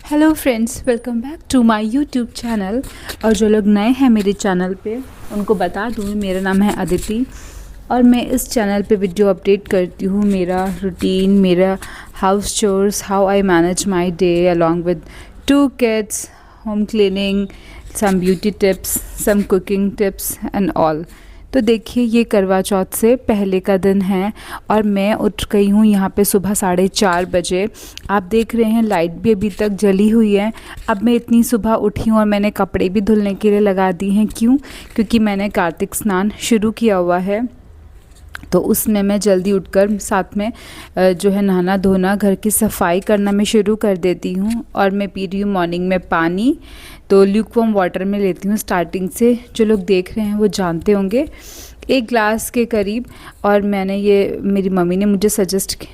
Hello friends, welcome back to my YouTube channel. और जो लोग नए हैं मेरे चैनल पे उनको बता दूँ, मेरा नाम है अदिति और मैं इस चैनल पे वीडियो अपडेट करती हूँ। मेरा रूटीन, मेरा house chores, how I manage my day along with 2 kids, home cleaning, some beauty tips, some cooking tips and all. तो देखिए, ये करवा चौथ से पहले का दिन है और मैं उठ गई हूँ यहाँ पे सुबह 4:30 बजे। आप देख रहे हैं लाइट भी अभी तक जली हुई है। अब मैं इतनी सुबह उठी हूँ और मैंने कपड़े भी धुलने के लिए लगा दिए हैं। क्यों? क्योंकि मैंने कार्तिक स्नान शुरू किया हुआ है, तो उसमें मैं जल्दी उठकर साथ में जो है नहाना धोना, घर की सफाई करना मैं शुरू कर देती हूँ। और मैं पी रही हूँ मॉर्निंग में पानी, तो ल्यूकवार्म वाटर में लेती हूँ स्टार्टिंग से। जो लोग देख रहे हैं वो जानते होंगे, 1 ग्लास के करीब। और मैंने ये, मेरी मम्मी ने मुझे सजेस्ट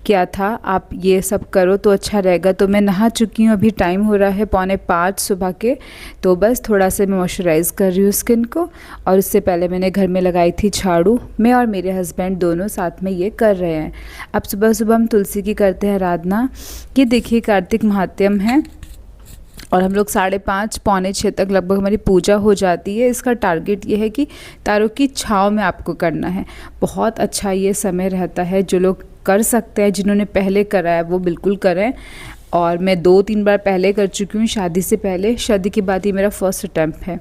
किया था, आप ये सब करो तो अच्छा रहेगा। तो मैं नहा चुकी हूँ, अभी टाइम हो रहा है 4:45 सुबह के। तो बस थोड़ा सा मैं मॉइस्चराइज़ कर रही हूँ स्किन को। और उससे पहले मैंने घर में लगाई थी झाड़ू। मैं और मेरे हस्बैंड दोनों साथ में ये कर रहे हैं। अब सुबह सुबह हम तुलसी की करते हैं आराधना। ये देखिए कार्तिक महात्म्य है और हम लोग 5:30 पौने 6 तक लगभग हमारी पूजा हो जाती है। इसका टारगेट ये है कि तारों की छाँव में आपको करना है। बहुत अच्छा ये समय रहता है। जो लोग कर सकते हैं, जिन्होंने पहले करा है वो बिल्कुल करें। और मैं 2-3 बार पहले कर चुकी हूँ शादी से पहले। शादी के बाद ये मेरा फर्स्ट अटैम्प्ट है।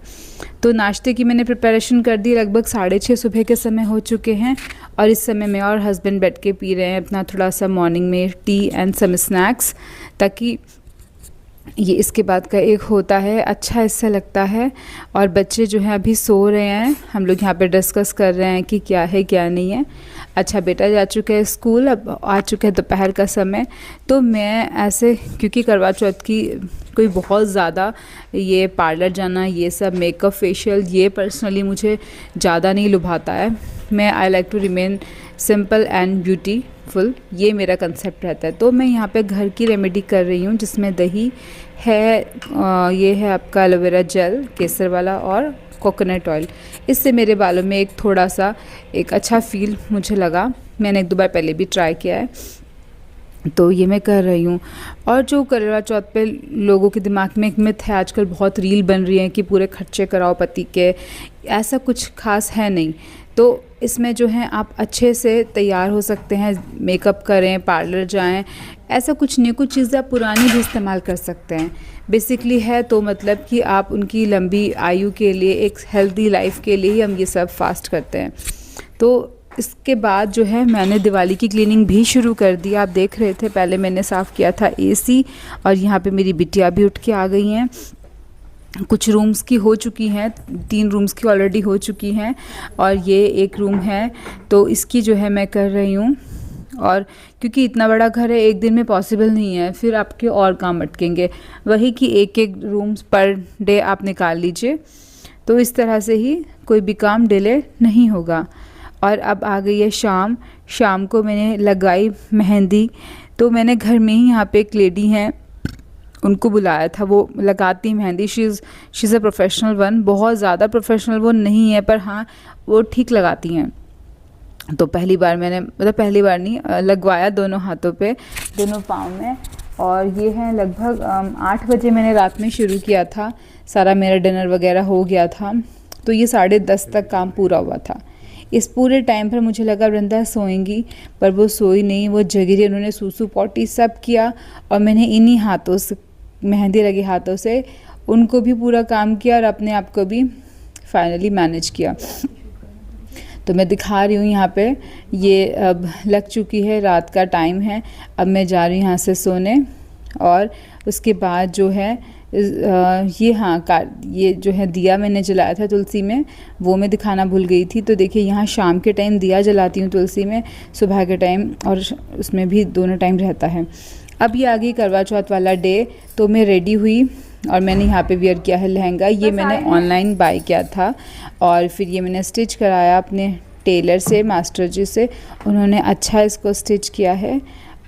तो नाश्ते की मैंने प्रिपरेशन कर दी, लगभग 6:30 सुबह के समय हो चुके हैं। और इस समय मैं और हस्बैंड बैठ के पी रहे हैं अपना थोड़ा सा मॉर्निंग में टी एंड सम स्नैक्स, ताकि ये इसके बाद का एक होता है, अच्छा इससे लगता है। और बच्चे जो हैं अभी सो रहे हैं, हम लोग यहाँ पे डिस्कस कर रहे हैं कि क्या है क्या नहीं है। अच्छा, बेटा जा चुका है स्कूल, अब आ चुका है दोपहर का समय। तो मैं ऐसे, क्योंकि करवा चौथ की कोई बहुत ज़्यादा ये पार्लर जाना, ये सब मेकअप फेशियल, ये पर्सनली मुझे ज़्यादा नहीं लुभाता है। मैं I like to remain simple and beautiful, ये मेरा कंसेप्ट रहता है। तो मैं यहाँ पे घर की रेमेडी कर रही हूँ, जिसमें दही है, ये है आपका एलोवेरा जेल केसर वाला, और कोकोनट ऑयल। इससे मेरे बालों में एक थोड़ा सा एक अच्छा फील मुझे लगा। मैंने 1-2 बार पहले भी ट्राई किया है, तो ये मैं कर रही हूँ। और जो करवा चौथ पे लोगों के दिमाग में एक मिथ है, आजकल बहुत रील बन रही है कि पूरे खर्चे कराओ पति के, ऐसा कुछ खास है नहीं। तो इसमें जो है आप अच्छे से तैयार हो सकते हैं, मेकअप करें, पार्लर जाएं, ऐसा कुछ नहीं। कुछ चीज़ें आप पुरानी भी इस्तेमाल कर सकते हैं। बेसिकली है तो मतलब कि आप उनकी लंबी आयु के लिए, एक हेल्दी लाइफ के लिए ही हम ये सब फास्ट करते हैं। तो इसके बाद जो है मैंने दिवाली की क्लीनिंग भी शुरू कर दी। आप देख रहे थे, पहले मैंने साफ़ किया था एसी, और यहाँ पे मेरी बिटिया भी उठ के आ गई हैं। कुछ रूम्स की हो चुकी हैं, 3 रूम्स की ऑलरेडी हो चुकी हैं, और ये एक रूम है, तो इसकी जो है मैं कर रही हूँ। और क्योंकि इतना बड़ा घर है, एक दिन में पॉसिबल नहीं है, फिर आपके और काम अटकेंगे। वही कि एक रूम्स पर डे आप निकाल लीजिए, तो इस तरह से ही कोई भी काम डिले नहीं होगा। और अब आ गई है शाम को मैंने लगाई मेहंदी। तो मैंने घर में ही, यहाँ पे एक लेडी हैं, उनको बुलाया था, वो लगाती mehndi. She is a professional one, बहुत ज़्यादा प्रोफेशनल वो नहीं है, पर हाँ वो ठीक लगाती हैं। तो पहली बार मैंने, मतलब पहली बार नहीं, लगवाया दोनों हाथों पे, दोनों पाँव में। और ये है लगभग 8 बजे मैंने रात में शुरू किया था, सारा मेरा डिनर वगैरह हो गया था। तो ये 10:30 तक काम पूरा हुआ था। इस पूरे टाइम पर मुझे लगा वृंदा सोएंगी, पर वो सोई नहीं, वो जगी रही। उन्होंने सूसू पॉटी सब किया, और मैंने इन्हीं हाथों से, मेहंदी लगे हाथों से, उनको भी पूरा काम किया और अपने आप को भी फाइनली मैनेज किया। तो मैं दिखा रही हूँ यहाँ पे, ये अब लग चुकी है, रात का टाइम है। अब मैं जा रही हूँ यहाँ से सोने। और उसके बाद जो है ये जो है दिया मैंने जलाया था तुलसी में, वो मैं दिखाना भूल गई थी। तो देखिए, यहाँ शाम के टाइम दिया जलाती हूँ तुलसी में, सुबह के टाइम, और उसमें भी दोनों टाइम रहता है। अब ये आ गई करवा चौथ वाला डे। तो मैं रेडी हुई और मैंने यहाँ पे वियर किया है लहंगा। ये मैंने ऑनलाइन बाय किया था, और फिर ये मैंने स्टिच कराया अपने टेलर से, मास्टर जी से। उन्होंने अच्छा इसको स्टिच किया है,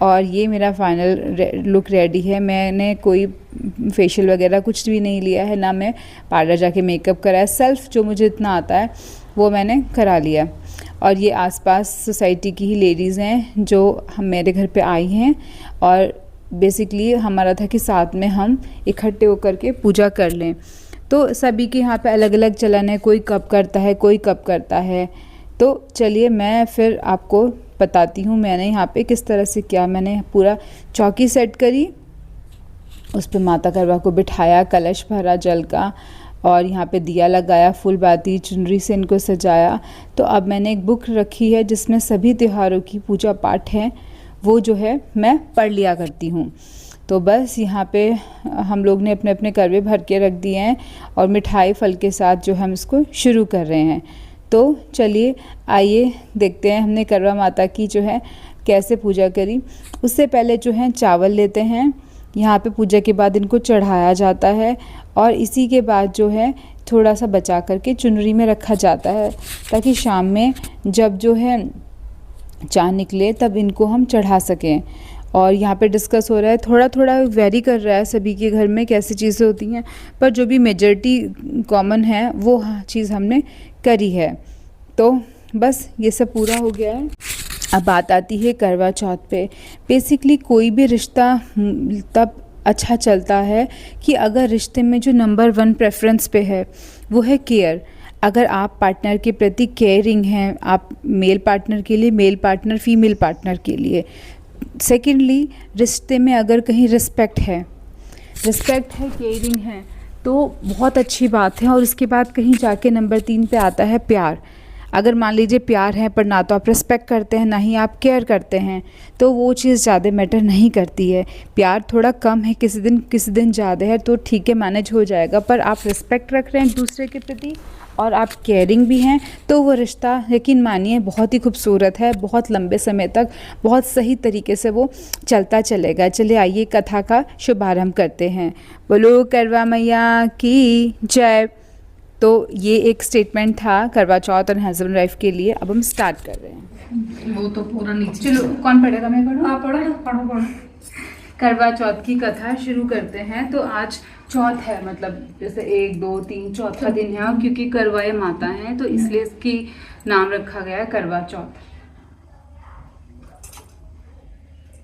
और ये मेरा फाइनल लुक रेडी है। मैंने कोई फेशियल वगैरह कुछ भी नहीं लिया है, ना मैं पार्लर जाके मेकअप कराया। सेल्फ जो मुझे इतना आता है वो मैंने करा लिया। और ये आसपास सोसाइटी की ही लेडीज़ हैं जो हम मेरे घर पे आई हैं, और बेसिकली हमारा था कि साथ में हम इकट्ठे होकर के पूजा कर लें। तो सभी के यहाँ पे अलग अलग चलन है, कोई कब करता है, कोई कब करता है। तो चलिए मैं फिर आपको बताती हूँ मैंने यहाँ पे किस तरह से किया। मैंने पूरा चौकी सेट करी, उस पर माता करवा को बिठाया, कलश भरा जल का, और यहाँ पे दिया लगाया, फूल बाती चुनरी से इनको सजाया। तो अब मैंने एक बुक रखी है जिसमें सभी त्योहारों की पूजा पाठ है, वो जो है मैं पढ़ लिया करती हूँ। तो बस यहाँ पे हम लोग ने अपने अपने करवे भर के रख दिए हैं और मिठाई फल के साथ जो हम इसको शुरू कर रहे हैं। तो चलिए आइए देखते हैं हमने करवा माता की जो है कैसे पूजा करी। उससे पहले जो है चावल लेते हैं, यहाँ पे पूजा के बाद इनको चढ़ाया जाता है और इसी के बाद जो है थोड़ा सा बचा करके चुनरी में रखा जाता है, ताकि शाम में जब जो है चाँद निकले तब इनको हम चढ़ा सकें। और यहाँ पे डिस्कस हो रहा है, थोड़ा थोड़ा वेरी कर रहा है सभी के घर में कैसी चीज़ें होती हैं, पर जो भी मेजॉरिटी कॉमन है वो चीज़ हमने करी है। तो बस ये सब पूरा हो गया है। अब बात आती है करवा चौथ पे। बेसिकली कोई भी रिश्ता तब अच्छा चलता है कि अगर रिश्ते में जो नंबर 1 प्रेफरेंस पे है वो है केयर। अगर आप पार्टनर के प्रति केयरिंग हैं, आप मेल पार्टनर के लिए, मेल पार्टनर फीमेल पार्टनर के लिए। सेकेंडली, रिश्ते में अगर कहीं रिस्पेक्ट है, केयरिंग है, तो बहुत अच्छी बात है। और उसके बाद कहीं जाके नंबर 3 पे आता है प्यार। अगर मान लीजिए प्यार है पर ना तो आप रिस्पेक्ट करते हैं ना ही आप केयर करते हैं, तो वो चीज़ ज़्यादा मैटर नहीं करती है। प्यार थोड़ा कम है, किसी दिन ज़्यादा है तो ठीक है, मैनेज हो जाएगा। पर आप रिस्पेक्ट रख रहे हैं एक दूसरे के प्रति और आप केयरिंग भी हैं, तो वो रिश्ता यकीन मानिए बहुत ही खूबसूरत है, बहुत लंबे समय तक बहुत सही तरीके से वो चलता चलेगा। चलिए आइए कथा का शुभारंभ करते हैं। बोलो करवा मैया की जय। तो ये एक स्टेटमेंट था करवा चौथ और हस्बैंड वाइफ के लिए। अब हम स्टार्ट कर रहे हैं। वो तो पूरा नीचे। चलो कौन पढ़ेगा, मैं पढ़ूँ? आप पढ़ो। करवा चौथ की कथा शुरू करते हैं। तो आज चौथ है, मतलब जैसे 1 2 3 चौथा दिन है, क्योंकि करवाए माता हैं तो इसलिए इसकी नाम रखा गया है करवा चौथ।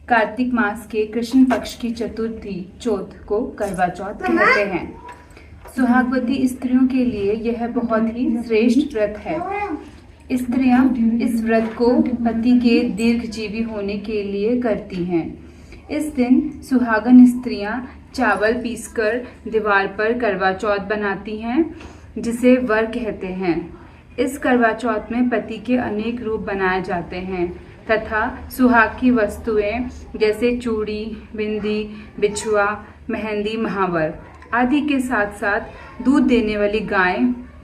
कार्तिक मास के कृष्ण पक्ष की चतुर्थी चौथ को करवा चौथ कहते हैं। सुहागवती स्त्रियों के लिए यह बहुत ही श्रेष्ठ व्रत है। स्त्रियां इस व्रत को पति के दीर्घजीवी होने के लिए करती हैं। इस दिन सुहागन स्त्रियां चावल पीसकर दीवार पर करवा चौथ बनाती हैं, जिसे वर कहते हैं। इस करवा चौथ में पति के अनेक रूप बनाए जाते हैं तथा सुहाग की वस्तुएं जैसे चूड़ी, बिंदी, बिछुआ, मेहंदी, महावर आदि के साथ साथ दूध देने वाली गाय,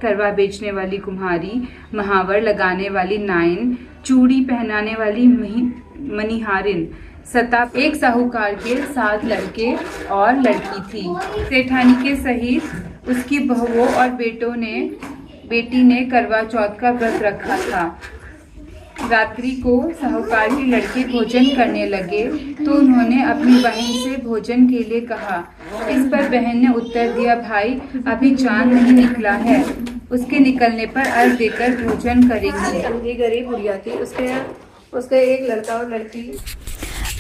करवा बेचने वाली कुम्हारी, महावर लगाने वाली नाइन, चूड़ी पहनाने वाली मनिहारिन, सता एक साहूकार के 7 लड़के और लड़की थी। सेठानी के सहित उसकी बहुओं और बेटी ने करवा चौथ का व्रत रखा था। रात्रि को साहूकार के लड़के भोजन करने लगे तो उन्होंने अपनी बहन से भोजन के लिए कहा। इस पर बहन ने उत्तर दिया, भाई अभी चांद नहीं निकला है, उसके निकलने पर अर्घ देकर भोजन करेंगे। गरीब बुढ़िया थी, उसके एक लड़का और लड़की।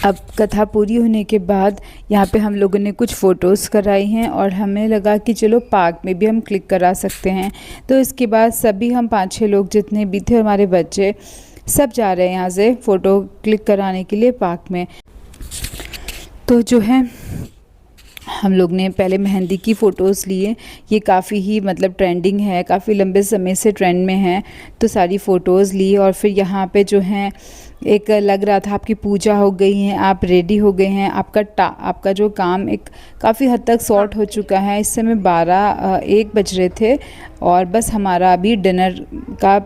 अब कथा पूरी होने के बाद यहाँ पे हम लोगों ने कुछ फ़ोटोज़ कराई हैं और हमें लगा कि चलो पार्क में भी हम क्लिक करा सकते हैं। तो इसके बाद सभी हम 5-6 लोग जितने भी थे, हमारे बच्चे सब जा रहे हैं यहाँ से फ़ोटो क्लिक कराने के लिए पार्क में। तो जो है हम लोग ने पहले मेहंदी की फ़ोटोज़ लिए। ये काफ़ी ही मतलब ट्रेंडिंग है, काफ़ी लंबे समय से ट्रेंड में है, तो सारी फ़ोटोज़ ली। और फिर यहाँ पे जो है एक लग रहा था आपकी पूजा हो गई है, आप रेडी हो गए हैं, आपका जो काम एक काफ़ी हद तक सॉर्ट हो चुका है। इस समय 1 बज रहे थे और बस हमारा अभी डिनर का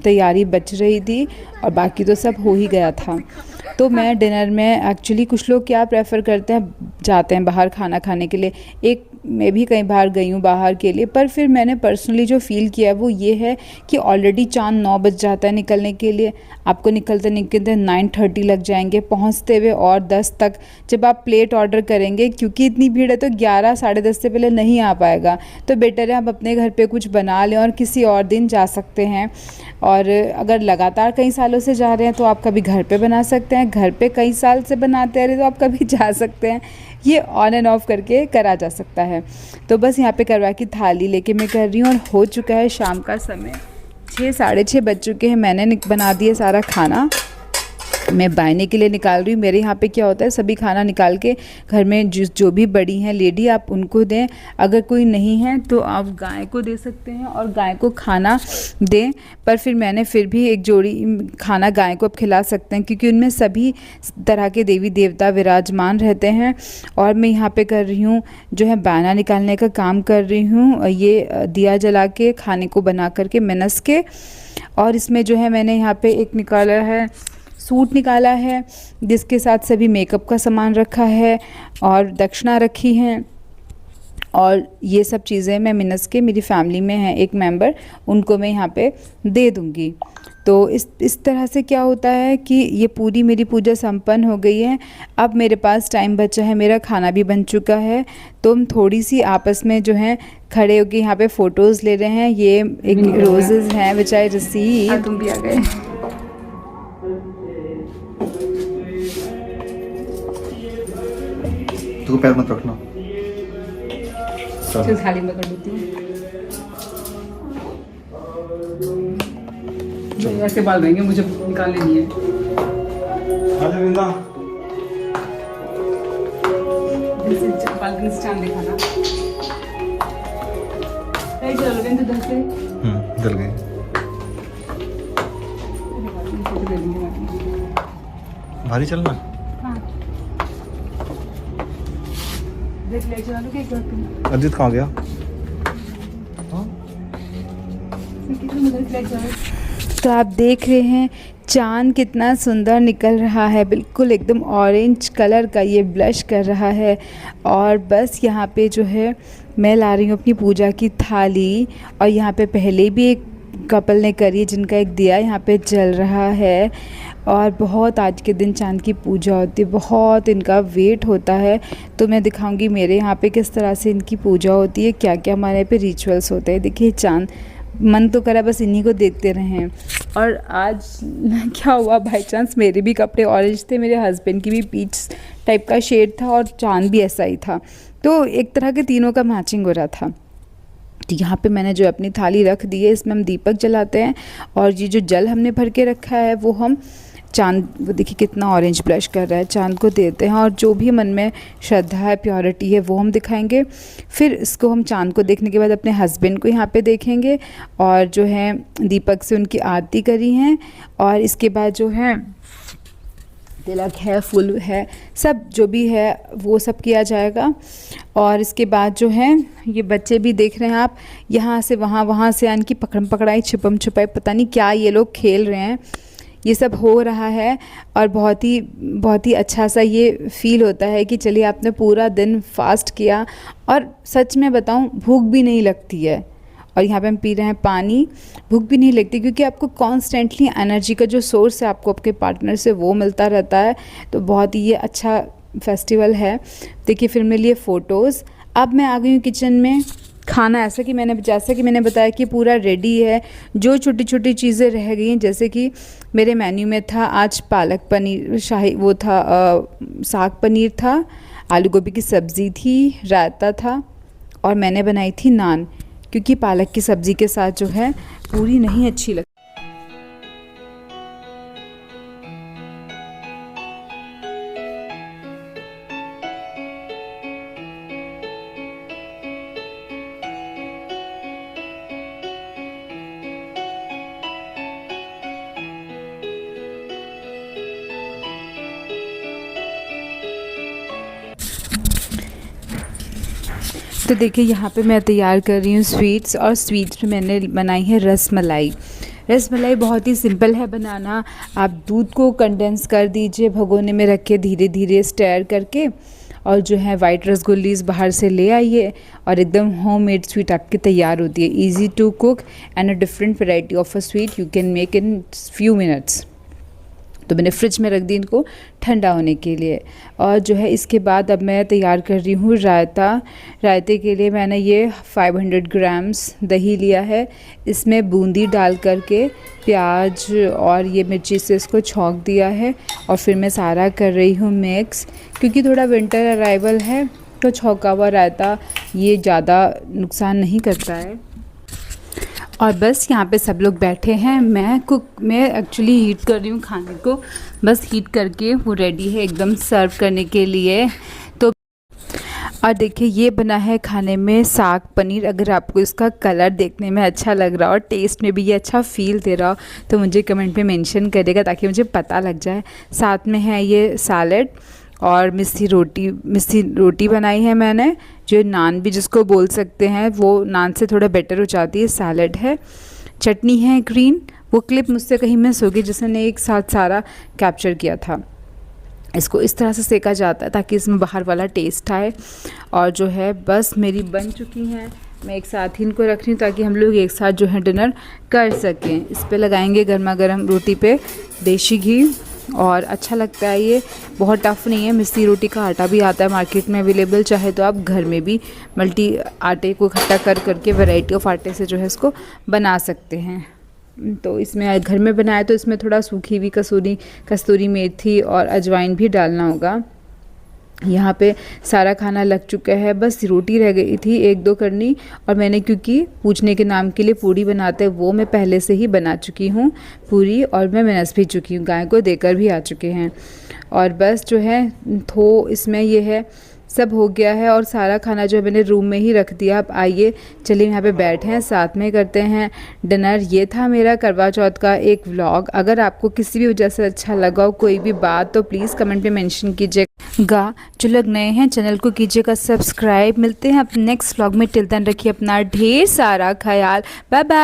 तैयारी बच रही थी और बाकी तो सब हो ही गया था। तो मैं डिनर में एक्चुअली कुछ लोग क्या प्रेफर करते हैं, जाते हैं बाहर खाना खाने के लिए। मैं भी कई बार गई हूँ बाहर के लिए, पर फिर मैंने पर्सनली जो फ़ील किया वो ये है कि ऑलरेडी चांद 9 बज जाता है निकलने के लिए। आपको निकलते 9:30 लग जाएंगे, पहुँचते हुए और 10 तक। जब आप प्लेट ऑर्डर करेंगे, क्योंकि इतनी भीड़ है तो 11 साढ़े 10 से पहले नहीं आ पाएगा, तो बेटर है आप अपने घर पे कुछ बना लें और किसी और दिन जा सकते हैं। और अगर लगातार कई सालों से जा रहे हैं तो आप कभी घर पे बना सकते सकते हैं, घर पे कई साल से बनाते आ रहे तो आप कभी जा सकते हैं, ये ऑन एंड ऑफ करके करा जा सकता है। तो बस यहाँ पे करवा की थाली लेके मैं कर रही हूँ और हो चुका है शाम का समय, 6 साढ़े 6 बज चुके हैं। मैंने बना दिया सारा खाना, मैं बायने के लिए निकाल रही हूँ। मेरे यहाँ पे क्या होता है, सभी खाना निकाल के घर में जो भी बड़ी हैं लेडी आप उनको दें, अगर कोई नहीं है तो आप गाय को दे सकते हैं और गाय को खाना दें। पर फिर मैंने फिर भी एक जोड़ी खाना गाय को आप खिला सकते हैं क्योंकि उनमें सभी तरह के देवी देवता विराजमान रहते हैं। और मैं यहाँ पे कर रही हूँ जो है बायना निकालने का काम कर रही हूँ, ये दिया जला के खाने को बना करके मिनस के। और इसमें जो है मैंने यहाँ पे एक निकाला है, सूट निकाला है जिसके साथ सभी मेकअप का सामान रखा है और दक्षिणा रखी है। और ये सब चीज़ें मैं मिनस के, मेरी फैमिली में है एक मेंबर, उनको मैं यहाँ पे दे दूँगी। तो इस तरह से क्या होता है कि ये पूरी मेरी पूजा संपन्न हो गई है। अब मेरे पास टाइम बचा है, मेरा खाना भी बन चुका है, तो हम थोड़ी सी आपस में जो है खड़े होकर यहाँ पे फ़ोटोज़ ले रहे हैं। ये एक रोजेज़ हैं विच आई रिसीव। तुम भी आ गए। तू पैर मत रखना। चल थाली में कर देती हूँ। ऐसे बाल रहेंगे, मुझे निकालने नहीं है। बालकनी से चांद दिखाना। चलो बिंदु दस से जल गई। फोटो ले लेंगे। भारी चलना। हाँ देख ले, चलो क्या करते अजीत कहाँ गया? तो आप देख रहे हैं चांद कितना सुंदर निकल रहा है, बिल्कुल एकदम ऑरेंज कलर का ये ब्लश कर रहा है। और बस यहाँ पे जो है मैं ला रही हूँ अपनी पूजा की थाली, और यहाँ पे पहले भी एक कपल ने करी है जिनका एक दिया यहाँ पे जल रहा है। और बहुत आज के दिन चांद की पूजा होती है, बहुत इनका वेट होता है। तो मैं दिखाऊंगी मेरे यहाँ पे किस तरह से इनकी पूजा होती है, क्या क्या हमारे यहाँ पे रिचुअल्स होते हैं। देखिए चांद, मन तो करा बस इन्हीं को देखते रहें। और आज क्या हुआ, बाई चांस मेरे भी कपड़े ऑरेंज थे, मेरे हस्बैंड की भी पीच टाइप का शेड था और चांद भी ऐसा ही था, तो एक तरह के तीनों का मैचिंग हो रहा था। तो यहाँ पे मैंने जो अपनी थाली रख दी है, इसमें हम दीपक जलाते हैं और ये जो जल हमने भर के रखा है वो हम चांद, वो देखिए कितना ऑरेंज ब्लश कर रहा है, चांद को देते हैं। और जो भी मन में श्रद्धा है, प्योरिटी है, वो हम दिखाएंगे। फिर इसको हम चांद को देखने के बाद अपने हस्बैंड को यहाँ पे देखेंगे और जो है दीपक से उनकी आरती करी हैं। और इसके बाद जो है तिलक है, फूल है, सब जो भी है वो सब किया जाएगा। और इसके बाद जो है ये बच्चे भी देख रहे हैं आप, यहाँ से वहाँ, वहाँ से यानी कि पकड़म पकड़ाई, छिपम छुपाई, पता नहीं क्या ये लोग खेल रहे हैं, ये सब हो रहा है। और बहुत ही अच्छा सा ये फील होता है कि चलिए आपने पूरा दिन फास्ट किया और सच में बताऊं भूख भी नहीं लगती है। और यहाँ पे हम पी रहे हैं पानी, भूख भी नहीं लगती क्योंकि आपको कॉन्स्टेंटली एनर्जी का जो सोर्स है आपको आपके पार्टनर से वो मिलता रहता है। तो बहुत ही ये अच्छा फेस्टिवल है। देखिए फिर मेरे लिए फ़ोटोज़। अब मैं आ गई हूँ किचन में। खाना जैसा कि मैंने बताया कि पूरा रेडी है। जो छोटी छोटी चीज़ें रह गई हैं, जैसे कि मेरे मेन्यू में था आज पालक पनीर, शाही वो था, साग पनीर था, आलू गोभी की सब्ज़ी थी, रायता था और मैंने बनाई थी नान, क्योंकि पालक की सब्ज़ी के साथ जो है पूरी नहीं अच्छी लगती। तो देखिए यहाँ पे मैं तैयार कर रही हूँ स्वीट्स, और स्वीट्स में मैंने बनाई है रसमलाई। रसमलाई बहुत ही सिंपल है बनाना। आप दूध को कंडेंस कर दीजिए, भगोने में रख के धीरे धीरे स्टर करके, और जो है वाइट रसगुल्लीस बाहर से ले आइए और एकदम होममेड स्वीट आपकी तैयार होती है। Easy to cook and a different variety of a sweet you can make in few minutes. तो मैंने फ्रिज में रख दी इनको ठंडा होने के लिए। और जो है इसके बाद अब मैं तैयार कर रही हूँ रायता। रायते के लिए मैंने ये 500 ग्राम्स दही लिया है। इसमें बूंदी डाल करके प्याज और ये मिर्ची से इसको छौंक दिया है और फिर मैं सारा कर रही हूँ मिक्स। क्योंकि थोड़ा विंटर अराइवल है तो छौंका हुआ रायता ये ज़्यादा नुकसान नहीं करता है। और बस यहाँ पे सब लोग बैठे हैं। मैं एक्चुअली हीट कर रही हूँ खाने को, बस हीट करके वो रेडी है एकदम सर्व करने के लिए। तो और देखिए ये बना है खाने में साग पनीर। अगर आपको इसका कलर देखने में अच्छा लग रहा हो और टेस्ट में भी ये अच्छा फ़ील दे रहा हो तो मुझे कमेंट में मेंशन करिएगा ताकि मुझे पता लग जाए। साथ में है ये सैलेड और मिस्सी रोटी बनाई है मैंने, जो नान भी जिसको बोल सकते हैं, वो नान से थोड़ा बेटर हो जाती है। सैलेड है, चटनी है ग्रीन, वो क्लिप मुझसे कहीं मिस हो गई जिसने एक साथ सारा कैप्चर किया था। इसको इस तरह से सेका जाता है ताकि इसमें बाहर वाला टेस्ट आए। और जो है बस मेरी बन चुकी हैं, मैं एक साथ ही इनको रख रही हूँ ताकि हम लोग एक साथ जो है डिनर कर सकें। इस पे लगाएंगे गर्मा गर्म रोटी पे देसी घी और अच्छा लगता है। ये बहुत टफ़ नहीं है। मिस्सी रोटी का आटा भी आता है मार्केट में अवेलेबल, चाहे तो आप घर में भी मल्टी आटे को इकट्ठा कर करके वैरायटी ऑफ आटे से जो है इसको बना सकते हैं। तो इसमें घर में बनाया तो इसमें थोड़ा सूखी हुई कस्तूरी मेथी और अजवाइन भी डालना होगा। यहाँ पे सारा खाना लग चुका है, बस रोटी रह गई थी 1-2 करनी। और मैंने क्योंकि पूछने के नाम के लिए पूड़ी बनाते हैं वो मैं पहले से ही बना चुकी हूँ पूरी, और मैं मिनस भी चुकी हूँ, गाय को देकर भी आ चुके हैं। और बस जो है इसमें ये है सब हो गया है और सारा खाना जो है मैंने रूम में ही रख दिया। अब आइए चलिए यहाँ पे बैठे हैं, साथ में करते हैं डिनर। ये था मेरा करवा चौथ का एक व्लॉग। अगर आपको किसी भी वजह से अच्छा लगा हो कोई भी बात तो प्लीज़ कमेंट में मेंशन कीजिएगा। जो लोग नए हैं चैनल को कीजिएगा सब्सक्राइब। मिलते हैं अपने नेक्स्ट व्लॉग में। टिल देन रखिए अपना ढेर सारा ख्याल। Bye bye.